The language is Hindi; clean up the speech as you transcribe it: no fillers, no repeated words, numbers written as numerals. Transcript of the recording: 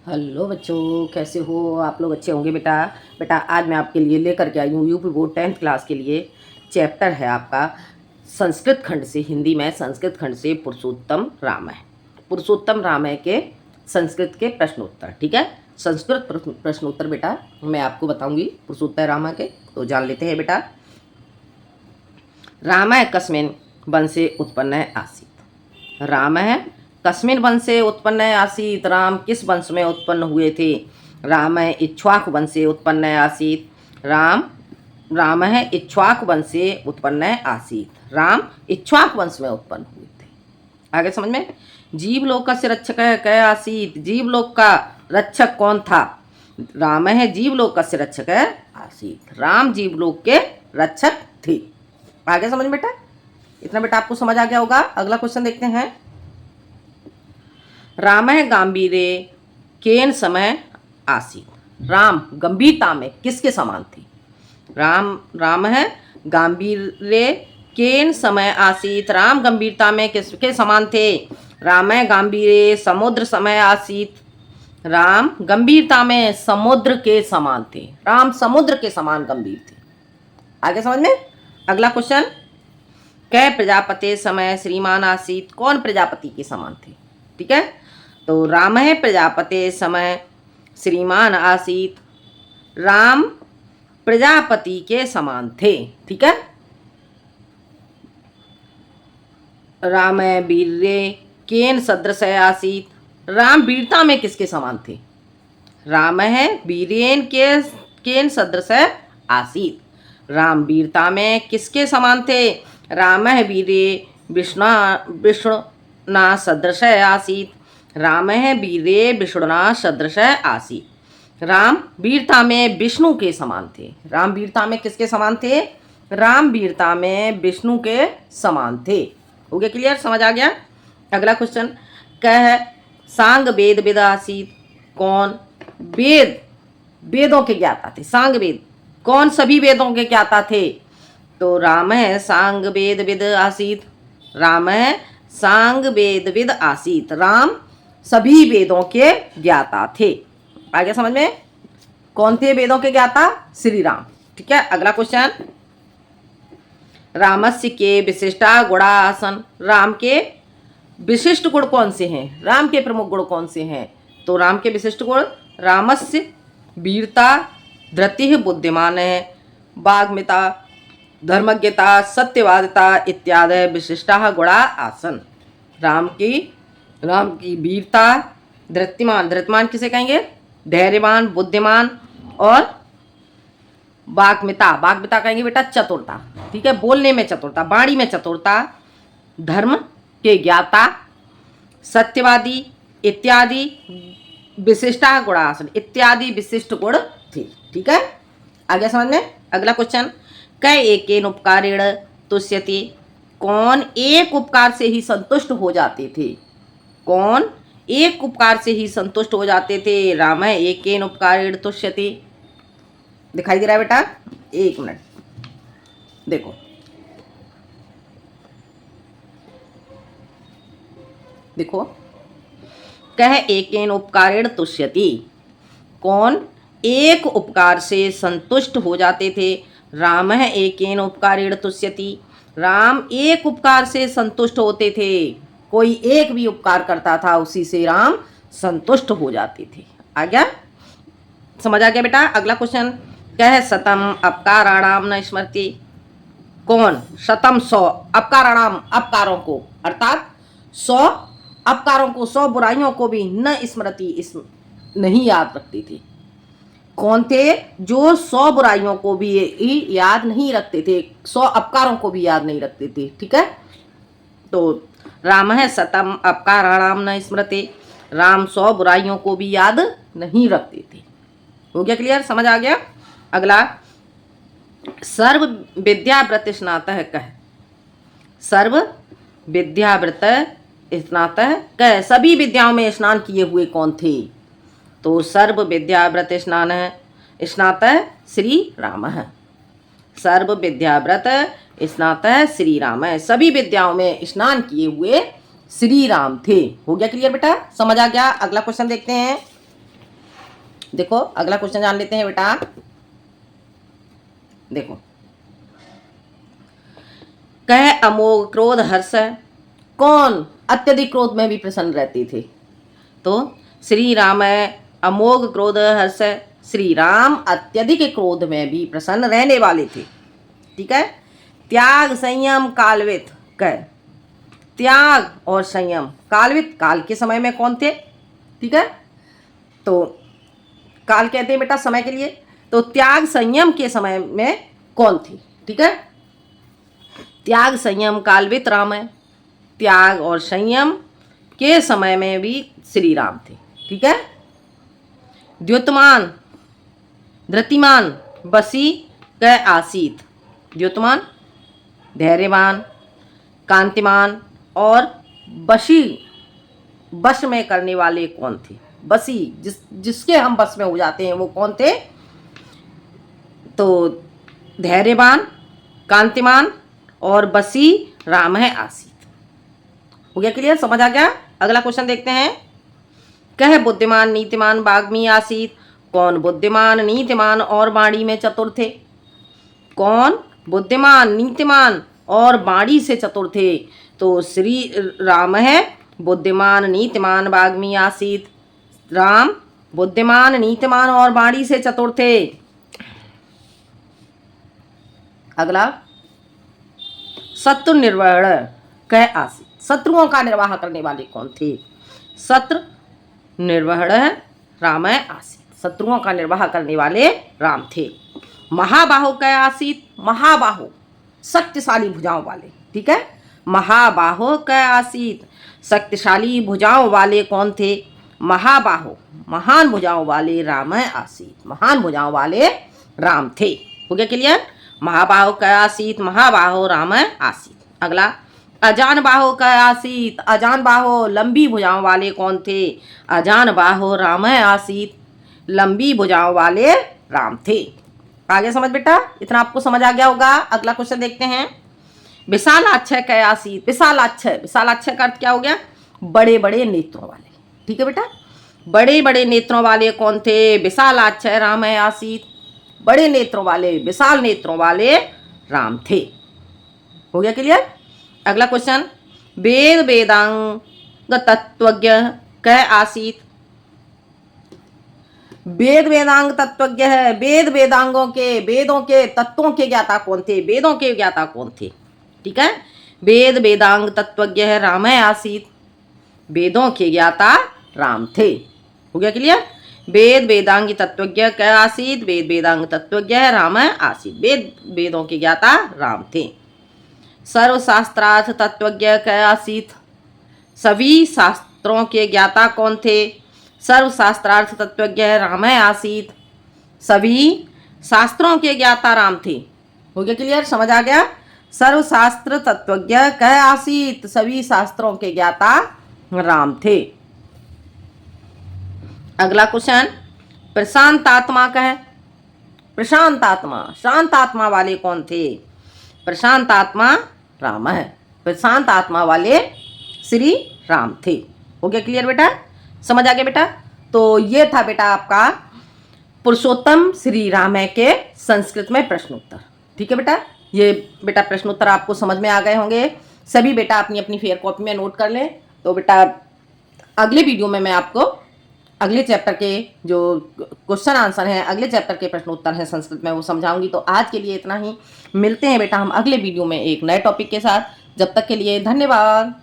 हेलो बच्चों, कैसे हो आप लोग? अच्छे होंगे बेटा। बेटा आज मैं आपके लिए लेकर के आई हूँ यूपी बोर्ड 10th क्लास के लिए। चैप्टर है आपका संस्कृत खंड से, हिंदी में संस्कृत खंड से पुरुषोत्तम रामायण। पुरुषोत्तम रामायण के संस्कृत के प्रश्नोत्तर, ठीक है। संस्कृत प्रश्नोत्तर बेटा मैं आपको बताऊंगी पुरुषोत्तम रामायण के, तो जान लेते हैं बेटा। रामायण कस्मिन् वंशे उत्पन्न आसीत्। रामायण कस्मिन् वंशे उत्पन्न आसीत्। राम किस वंश में उत्पन्न हुए थे? रामायण इक्ष्वाकु वंशे उत्पन्न आसीत्। राम इक्ष्वाकु वंशे उत्पन्न आसीत्। राम इक्ष्वाकु वंश में उत्पन्न हुए थे। आगे समझ में। जीवलोकस्य रक्षकः कः आसीत्। जीवलोक का रक्षक कौन था? राम जीवलोकस्य रक्षकः आसीत्। राम जीवलोक के रक्षक थे। आगे समझ बेटा। इतना बेटा आपको समझ आ गया होगा। अगला क्वेश्चन देखते हैं। रामः गांभीर्ये केन समय आसीत्। राम गंभीरता में किसके समान थे? रामः गांभीर्ये केन समय आसीत्। राम गंभीरता में किसके समान थे? रामः गांभीर्ये समुद्र समय आसीत्। राम गंभीरता में समुद्र के समान थे। राम समुद्र के समान गंभीर थे। आगे समझ में। अगला क्वेश्चन। कै प्रजापति समय श्रीमान आसीत्। कौन प्रजापति के समान थे? ठीक है, तो राम प्रजापति समय श्रीमान आसीत्। राम प्रजापति के समान थे। ठीक है। राम वीर्ये केन सदृश आसीत्। राम वीरता में किसके समान थे? राम वीर्येन केन सदृश आसीत्। राम वीरता में किसके समान थे? राम वीर्ये विष्णुना सदृश आसीत्। राम वीर्ये विष्णुना सदृश आसीत्। राम वीरता में विष्णु के समान थे। राम वीरता में किसके समान थे? राम वीरता में विष्णु के समान थे। हो गया क्लियर? समझ आ गया। अगला क्वेश्चन। कह सांग वेद विद आसीत्। कौन वेदों के ज्ञाता थे? सांग वेद कौन सभी वेदों के ज्ञाता थे? तो राम सांग वेद विद आसीत्। राम सांग वेद विद आसीत्। राम सभी वेदों के ज्ञाता थे। आगे समझ में। कौन थे वेदों के ज्ञाता? श्री राम। ठीक है। अगला क्वेश्चन। रामस्य के विशिष्टा गुणा आसन। राम के विशिष्ट गुण कौन से हैं? राम के प्रमुख गुण कौन से हैं? तो राम के विशिष्ट गुण रामस्य वीरता, धृतिः बुद्धिमान है, वाग्मिता, धर्मज्ञता, सत्यवादिता इत्यादि विशिष्टा गुणा आसन। राम की वीरता, धृतिमान किसे कहेंगे? धैर्यवान, बुद्धिमान, और वाग्मिता कहेंगे बेटा चतुरता। ठीक है, बोलने में चतुरता, वाणी में चतुरता, धर्म के ज्ञाता, सत्यवादी इत्यादि विशिष्टा गुणासन इत्यादि विशिष्ट गुण थे। ठीक है। आगे समझ में। अगला क्वेश्चन। कै एकेन उपकारेण तुष्यति। कौन एक उपकार से ही संतुष्ट हो जाते थे? कौन एक उपकार से ही संतुष्ट हो जाते थे? राम एकेन उपकारेण तुष्यति। दिखाई दे रहा है बेटा? एक मिनट देखो। देखो, कह एकेन उपकारेण तुष्यति। कौन एक उपकार से संतुष्ट हो जाते थे? राम एकेन उपकारेण तुष्यति। राम एक उपकार से संतुष्ट होते थे। कोई एक भी उपकार करता था उसी से राम संतुष्ट हो जाते थे। आ गया? समझ आ गया बेटा? अगला क्वेश्चन। कह शतम अपकाराणाम न स्मृति। कौन शतम 100 अपकाराणाम अपकारों को, अर्थात 100 अपकारों को, 100 बुराइयों को भी न स्मृति नहीं याद रखते थे। कौन थे जो 100 बुराइयों को भी याद नहीं रखते थे, 100 अपकारों को भी याद नहीं रखते थे? ठीक है। तो राम शतम अपकाराणाम न स्मृति। राम 100 बुराइयों को भी याद नहीं रखते थे। हो गया क्लियर? समझ आ गया। अगला। सर्व विद्याव्रत स्नातः कह। सर्व विद्याव्रत स्नातः कह। सभी विद्याओं में स्नान किए हुए कौन थे? तो सर्व विद्याव्रत स्नातः श्री राम। सर्व विद्याव्रत स्नातः श्री राम। सभी विद्याओं में स्नान किए हुए श्री राम थे। हो गया क्लियर बेटा? समझ आ गया। अगला क्वेश्चन देखते हैं। देखो अगला क्वेश्चन जान लेते हैं बेटा। देखो, कह अमोघ क्रोध हर्ष कौन अत्यधिक क्रोध में भी प्रसन्न रहते थे? तो श्री राम अमोघ क्रोध हर्ष, श्री राम अत्यधिक क्रोध में भी प्रसन्न रहने वाले थे। ठीक है। त्याग संयम कालवित, कह त्याग और संयम कालवित, काल के समय में कौन थे? ठीक है, तो काल कहते हैं बेटा समय के लिए, तो त्याग संयम के समय में कौन थे? ठीक है, त्याग संयम कालवित राम है, त्याग और संयम के समय में भी श्री राम थे। ठीक है। द्योतमान धृतिमान बसी क आसीत, द्योतमान धैर्यवान, कांतिमान और बशी बश में करने वाले कौन थे? बसी जिसके हम बस में हो जाते हैं वो कौन थे? तो धैर्यवान, कांतिमान और बसी राम है आसीत। हो गया क्लियर? समझ आ गया? अगला क्वेश्चन देखते हैं। कह बुद्धिमान नीतिमान वाग्मी आसीत, कौन बुद्धिमान नीतिमान और वाणी में चतुर थे? कौन बुद्धिमान नीतिमान और वाणी से चतुर थे? तो श्री राम है बुद्धिमान नीतिमान वाग्मी आसीत, राम बुद्धिमान नीतिमान और वाणी से चतुर थे। अगला, शत्रु निर्वहण कह आसीत, शत्रुओं का निर्वाह करने वाले कौन थे? शत्रु निर्वहण राम आसीत, शत्रुओं का निर्वाह करने वाले राम थे। महाबाहो कह आसीत, महाबाहो शक्तिशाली भुजाओं वाले। ठीक है, महाबाहो कह आसीत, शक्तिशाली भुजाओं वाले कौन थे? महाबाहो महान भुजाओं वाले राम आसीत, महान भुजाओं वाले राम थे। हो गया क्लियर? महाबाहो कह आसीत, महाबाहो राम आसीत। अगला, अजान बाहो कह आसीत, अजान बाहो लंबी भुजाओं वाले कौन थे? अजान बाहो राम आसीत, लंबी भुजाओं वाले राम थे। आगे समझ बेटा, इतना आपको समझ आ गया होगा। अगला क्वेश्चन देखते हैं। विशालाक्ष कह आसीत, विशालाक्ष, विशालाक्ष का अर्थ क्या हो गया? बड़े बड़े नेत्रों वाले। ठीक है बेटा, बड़े बड़े नेत्रों वाले कौन थे? विशालाक्ष राम आसीत, बड़े नेत्रों वाले, विशाल नेत्रों वाले राम थे। हो गया क्लियर? अगला क्वेश्चन, वेद वेदांग तत्वज्ञ कह आसीत, वेद वेदांग तत्वज्ञ है, वेद वेदांगों के, वेदों के तत्वों के ज्ञाता कौन थे? वेदों के ज्ञाता कौन थे? ठीक है, वेद वेदांग तत्वज्ञ है राम आसीत, वेदों के ज्ञाता राम थे। हो गया क्लियर? वेद वेदांग तत्वज्ञ कह आसीत, वेद वेदांग तत्वज्ञ है राम आसीत, वेद वेदों के ज्ञाता राम थे। सर्वशास्त्रार्थ तत्वज्ञ कह आसीत, सभी शास्त्रों के ज्ञाता कौन थे? सर्वशास्त्रार्थ तत्वज्ञ राम आसीत, सभी शास्त्रों के ज्ञाता राम थे। हो गया क्लियर? समझ आ गया? सर्वशास्त्र तत्वज्ञ कह आसीत, सभी शास्त्रों के ज्ञाता राम थे। अगला क्वेश्चन, प्रशांत आत्मा कह, प्रशांत आत्मा, शांत आत्मा वाले कौन थे? प्रशांत आत्मा राम है, प्रशांत आत्मा वाले श्री राम थे। हो गया क्लियर बेटा? समझ आ गया बेटा? तो ये था बेटा आपका पुरुषोत्तम श्री राम के संस्कृत में प्रश्नोत्तर। ठीक है बेटा, ये बेटा प्रश्नोत्तर आपको समझ में आ गए होंगे। सभी बेटा अपनी अपनी फेयर कॉपी में नोट कर लें। तो बेटा अगले वीडियो में मैं आपको अगले चैप्टर के जो क्वेश्चन आंसर हैं, अगले चैप्टर के प्रश्नोत्तर हैं संस्कृत में, वो समझाऊंगी। तो आज के लिए इतना ही। मिलते हैं बेटा हम अगले वीडियो में एक नए टॉपिक के साथ। जब तक के लिए धन्यवाद।